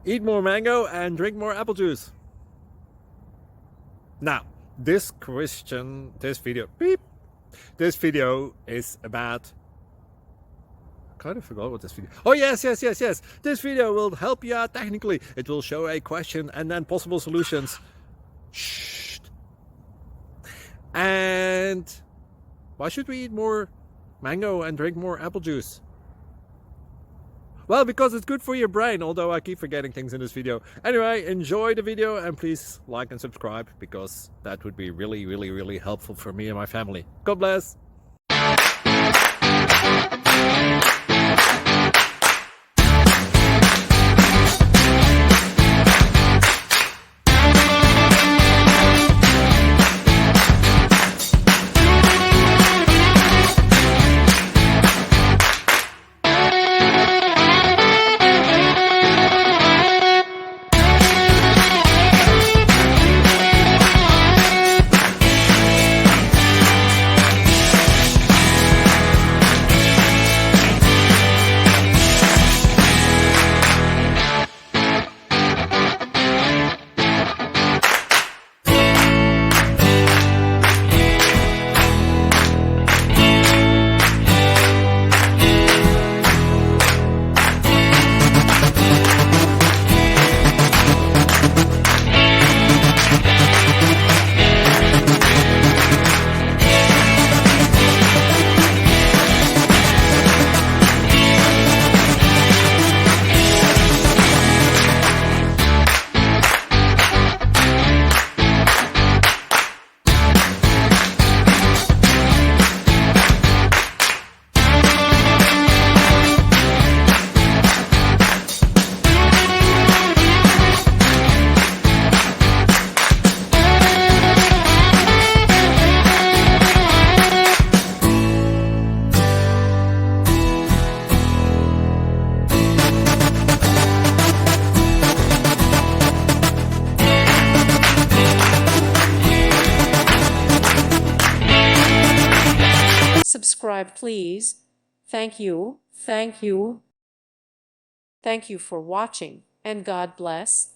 Eat more mango and drink more apple juice. Now, this video is about... I kind of forgot what this video... Oh, yes. This video will help you out technically. It will show a question and then possible solutions. Shh. And why should we eat more mango and drink more apple juice? Well, because it's good for your brain, although I keep forgetting things in this video. Anyway, enjoy the video and please like and subscribe, because that would be really helpful for me and my family. God bless! Subscribe, please. Thank you. Thank you for watching, and God bless.